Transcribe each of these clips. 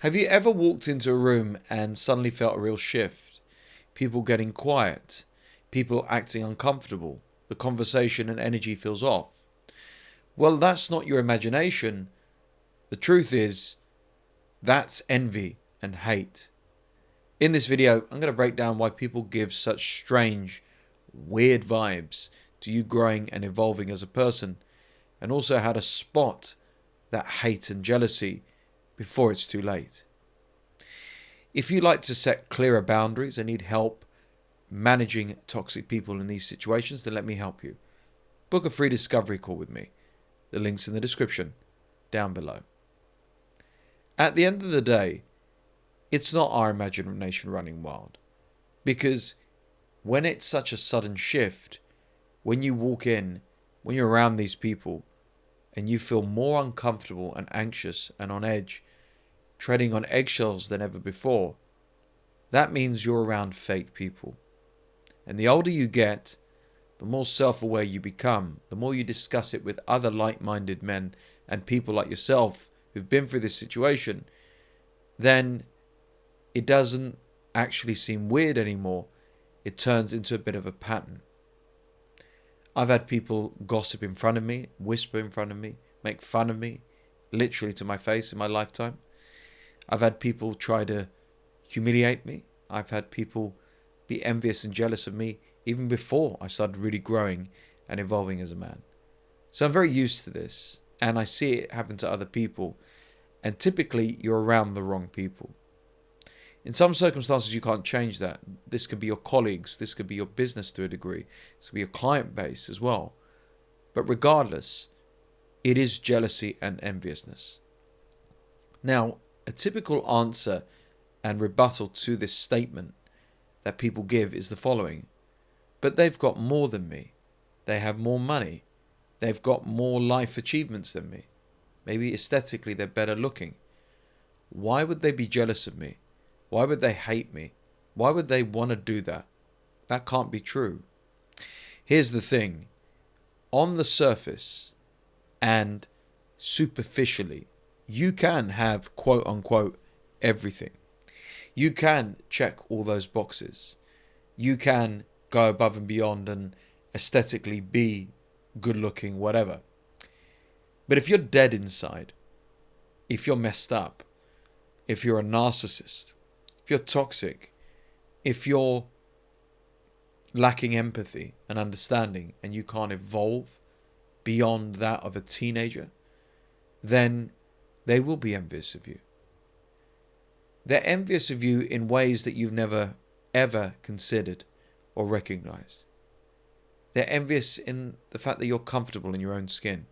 Have you ever walked into a room and suddenly felt a real shift? People getting quiet, people acting uncomfortable, the conversation and energy feels off. Well, that's not your imagination. The truth is, that's envy and hate. In this video, I'm going to break down why people give such strange, weird vibes to you growing and evolving as a person, and also how to spot that hate and jealousy before it's too late. If you like to set clearer boundaries and need help managing toxic people in these situations, then let me help you. Book a free discovery call with me. The link's in the description down below. At the end of the day, it's not our imagination running wild. Because when it's such a sudden shift, when you walk in, when you're around these people, and you feel more uncomfortable and anxious and on edge, treading on eggshells than ever before, that means you're around fake people. And the older you get, the more self-aware you become, the more you discuss it with other like-minded men and people like yourself who've been through this situation, then it doesn't actually seem weird anymore. It turns into a bit of a pattern. I've had people gossip in front of me, whisper in front of me, make fun of me, literally to my face in my lifetime. I've had people try to humiliate me. I've had people be envious and jealous of me even before I started really growing and evolving as a man. So I'm very used to this, and I see it happen to other people, and typically you're around the wrong people. In some circumstances, you can't change that. This could be your colleagues. This could be your business to a degree. This could be your client base as well. But regardless, it is jealousy and enviousness. Now, a typical answer and rebuttal to this statement that people give is the following. But they've got more than me. They have more money. They've got more life achievements than me. Maybe aesthetically they're better looking. Why would they be jealous of me? Why would they hate me? Why would they want to do that? That can't be true. Here's the thing. On the surface and superficially, you can have quote unquote everything. You can check all those boxes. You can go above and beyond and aesthetically be good looking, whatever. But if you're dead inside, if you're messed up, if you're a narcissist, if you're toxic, if you're lacking empathy and understanding and you can't evolve beyond that of a teenager, then they will be envious of you. They're envious of you in ways that you've never, ever considered or recognized. They're envious in the fact that you're comfortable in your own skin.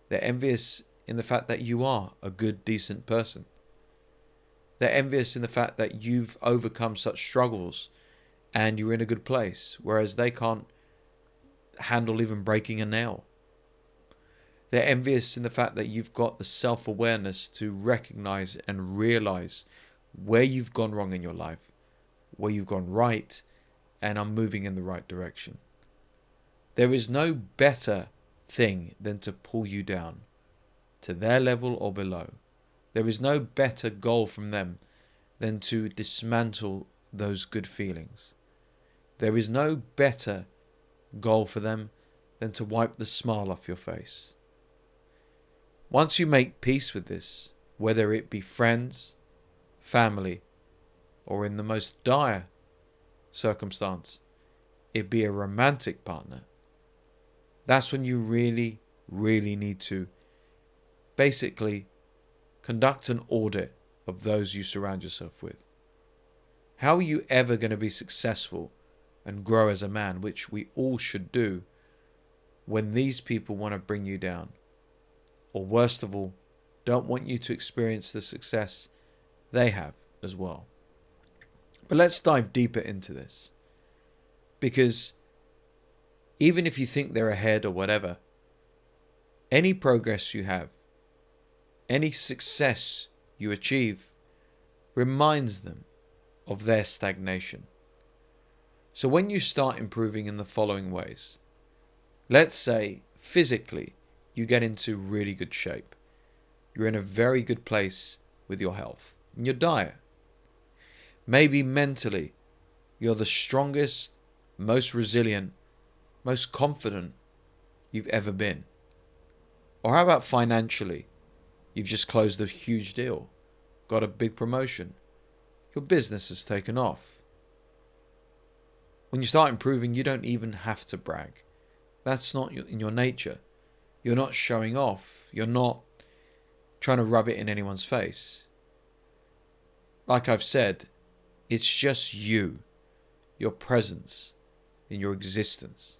They're envious in the fact that you are a good, decent person. They're envious in the fact that you've overcome such struggles and you're in a good place, whereas they can't handle even breaking a nail. They're envious in the fact that you've got the self-awareness to recognize and realize where you've gone wrong in your life, where you've gone right, and are moving in the right direction. There is no better thing than to pull you down to their level or below. There is no better goal from them than to dismantle those good feelings. There is no better goal for them than to wipe the smile off your face. Once you make peace with this, whether it be friends, family, or in the most dire circumstance, it be a romantic partner, that's when you really, really need to basically conduct an audit of those you surround yourself with. How are you ever going to be successful and grow as a man, which we all should do, when these people want to bring you down? Or worst of all, don't want you to experience the success they have as well. But let's dive deeper into this. Because even if you think they're ahead or whatever, any progress you have, any success you achieve, reminds them of their stagnation. So when you start improving in the following ways, let's say physically you get into really good shape. You're in a very good place with your health and your diet. Maybe mentally, you're the strongest, most resilient, most confident you've ever been. Or how about financially? You've just closed a huge deal, got a big promotion, your business has taken off. When you start improving, you don't even have to brag. That's not in your nature. You're not showing off. You're not trying to rub it in anyone's face. Like I've said, it's just you, your presence, in your existence.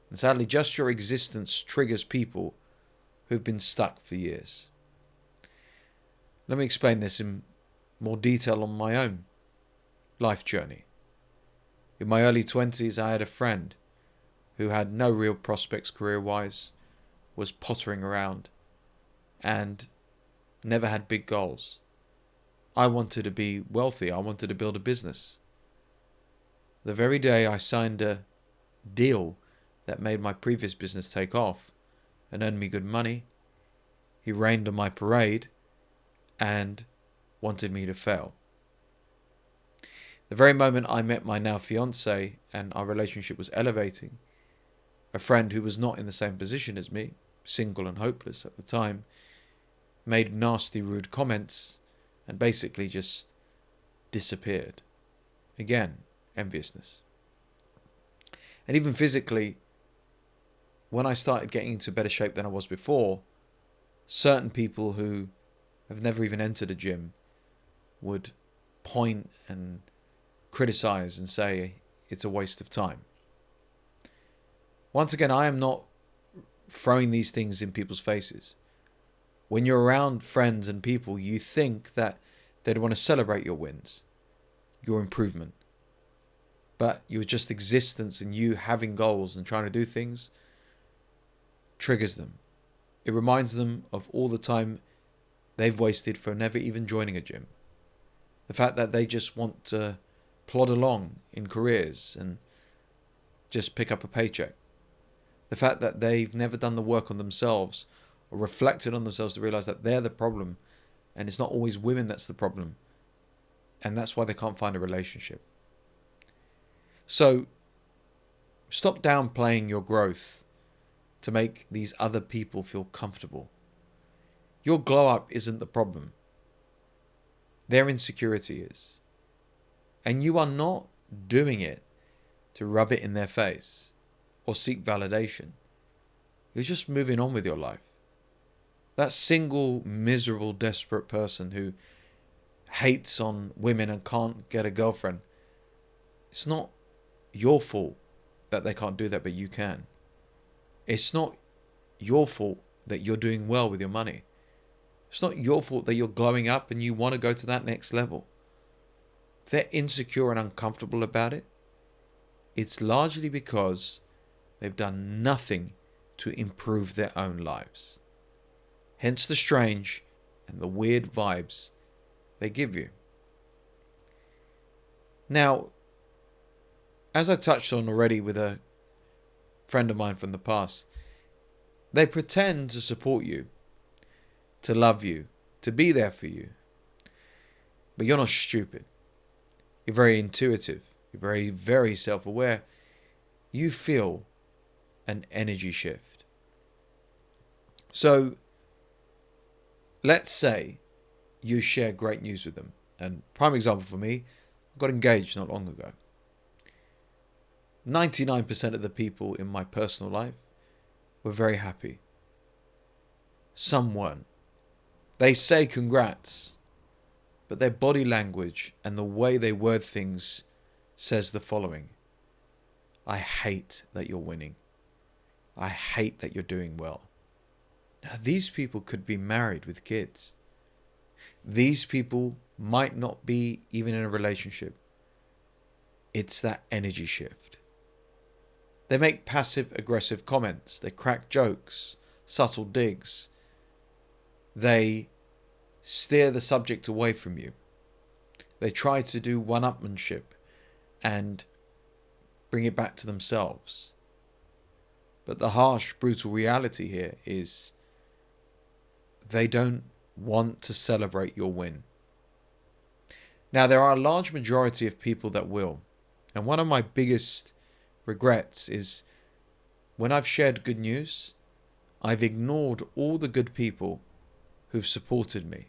And sadly, just your existence triggers people who've been stuck for years. Let me explain this in more detail on my own life journey. In my early 20s, I had a friend who had no real prospects career-wise, was pottering around, and never had big goals. I wanted to be wealthy. I wanted to build a business. The very day I signed a deal that made my previous business take off and earn me good money, he rained on my parade and wanted me to fail. The very moment I met my now fiancée and our relationship was elevating, a friend who was not in the same position as me, single and hopeless at the time, made nasty, rude comments and basically just disappeared. Again, enviousness. And even physically, when I started getting into better shape than I was before, certain people who have never even entered a gym would point and criticize and say it's a waste of time. Once again, I am not throwing these things in people's faces. When you're around friends and people, you think that they'd want to celebrate your wins, your improvement. But your just existence and you having goals and trying to do things triggers them. It reminds them of all the time they've wasted for never even joining a gym. The fact that they just want to plod along in careers and just pick up a paycheck. The fact that they've never done the work on themselves or reflected on themselves to realize that they're the problem and it's not always women that's the problem. And that's why they can't find a relationship. So stop downplaying your growth to make these other people feel comfortable. Your glow up isn't the problem. Their insecurity is. And you are not doing it to rub it in their face or seek validation. You're just moving on with your life. That single, miserable, desperate person who hates on women and can't get a girlfriend, it's not your fault that they can't do that, but you can. It's not your fault that you're doing well with your money. It's not your fault that you're glowing up and you want to go to that next level. If they're insecure and uncomfortable about it, it's largely because they've done nothing to improve their own lives. Hence the strange and the weird vibes they give you. Now, as I touched on already with a friend of mine from the past, they pretend to support you, to love you, to be there for you. But you're not stupid. You're very intuitive. You're very, very self-aware. You feel an energy shift. So, let's say you share great news with them. And prime example for me, I got engaged not long ago. 99% of the people in my personal life were very happy. Some weren't. They say congrats, but their body language and the way they word things says the following: I hate that you're winning. I hate that you're doing well. Now, these people could be married with kids. These people might not be even in a relationship. It's that energy shift. They make passive-aggressive comments. They crack jokes, subtle digs. They steer the subject away from you. They try to do one-upmanship and bring it back to themselves. But the harsh, brutal reality here is they don't want to celebrate your win. Now, there are a large majority of people that will. And one of my biggest regrets is when I've shared good news, I've ignored all the good people who've supported me.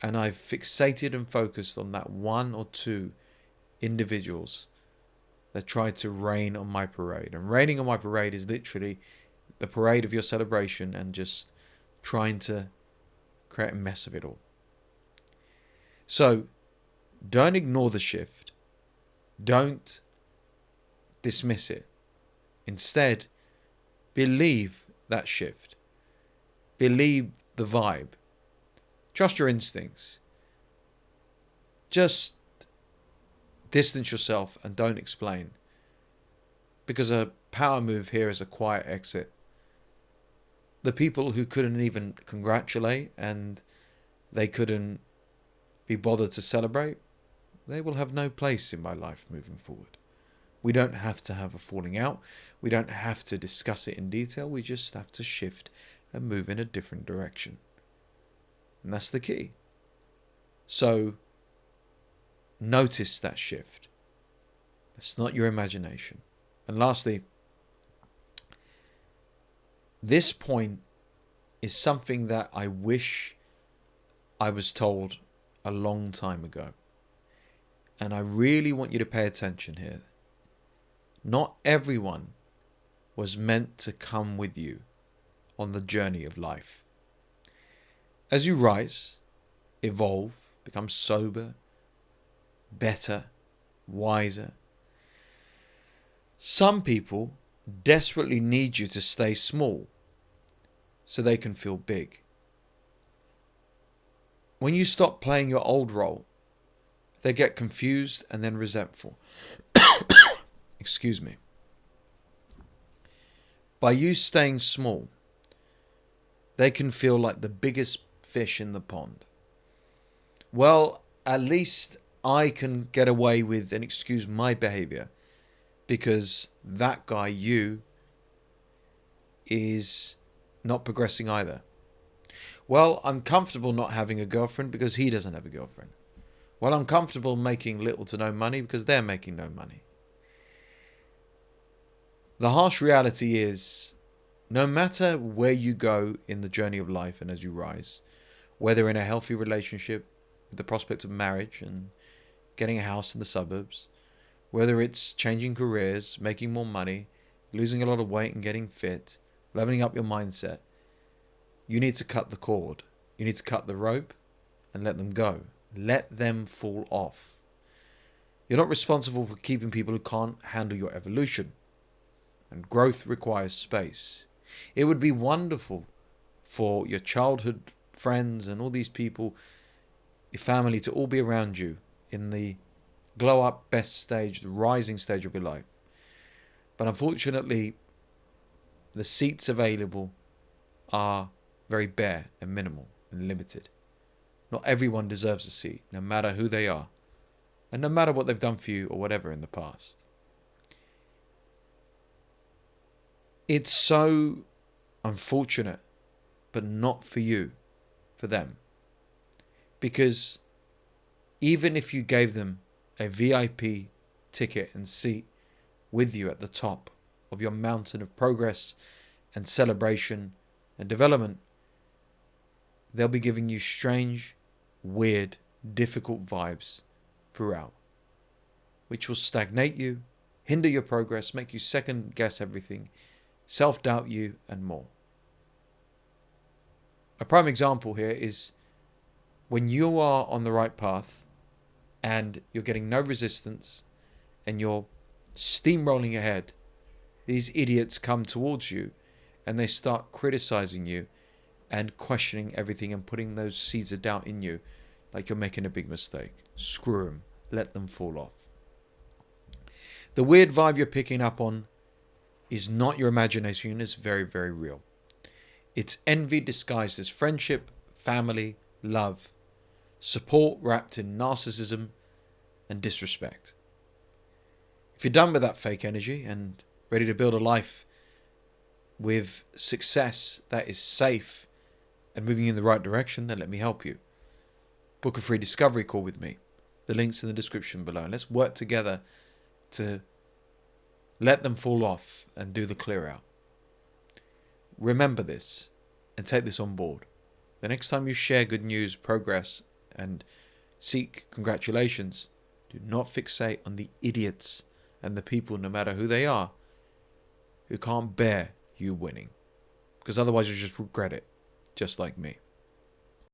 And I've fixated and focused on that one or two individuals that tried to rain on my parade. And raining on my parade is literally the parade of your celebration and just trying to create a mess of it all. So don't ignore the shift. Don't dismiss it. Instead, believe that shift. Believe the vibe. Trust your instincts. Just distance yourself and don't explain. Because a power move here is a quiet exit. The people who couldn't even congratulate and they couldn't be bothered to celebrate, they will have no place in my life moving forward. We don't have to have a falling out. We don't have to discuss it in detail. We just have to shift and move in a different direction. And that's the key. So notice that shift. That's not your imagination. And lastly, this point is something that I wish I was told a long time ago. And I really want you to pay attention here. Not everyone was meant to come with you on the journey of life. As you rise, evolve, become sober, better, wiser, some people desperately need you to stay small so they can feel big. When you stop playing your old role, they get confused and then resentful. Excuse me. By you staying small, they can feel like the biggest fish in the pond. Well, at least I can get away with and excuse my behavior because that guy, you, is not progressing either. Well, I'm comfortable not having a girlfriend because he doesn't have a girlfriend. Well, I'm comfortable making little to no money because they're making no money. The harsh reality is, no matter where you go in the journey of life and as you rise, whether in a healthy relationship with the prospect of marriage and getting a house in the suburbs, whether it's changing careers, making more money, losing a lot of weight and getting fit, leveling up your mindset, you need to cut the cord. You need to cut the rope and let them go. Let them fall off. You're not responsible for keeping people who can't handle your evolution. And growth requires space. It would be wonderful for your childhood friends and all these people, your family, to all be around you in the glow up best stage, the rising stage of your life. But unfortunately, the seats available are very bare and minimal and limited. Not everyone deserves a seat, no matter who they are, and no matter what they've done for you or whatever in the past. It's so unfortunate, but not for you, for them. Because even if you gave them a VIP ticket and seat with you at the top of your mountain of progress and celebration and development, they'll be giving you strange, weird, difficult vibes throughout, which will stagnate you, hinder your progress, make you second guess everything, self-doubt you, and more. A prime example here is when you are on the right path and you're getting no resistance and you're steamrolling ahead, these idiots come towards you and they start criticizing you and questioning everything and putting those seeds of doubt in you like you're making a big mistake. Screw them. Let them fall off. The weird vibe you're picking up on is not your imagination. It's very, very real. It's envy disguised as friendship, family, love, support wrapped in narcissism and disrespect. If you're done with that fake energy and ready to build a life with success that is safe and moving you in the right direction, then let me help you. Book a free discovery call with me. The link's in the description below. And let's work together to let them fall off and do the clear out. Remember this and take this on board. The next time you share good news, progress, and seek congratulations, do not fixate on the idiots and the people, no matter who they are, who can't bear you winning. Because otherwise you'll just regret it, just like me.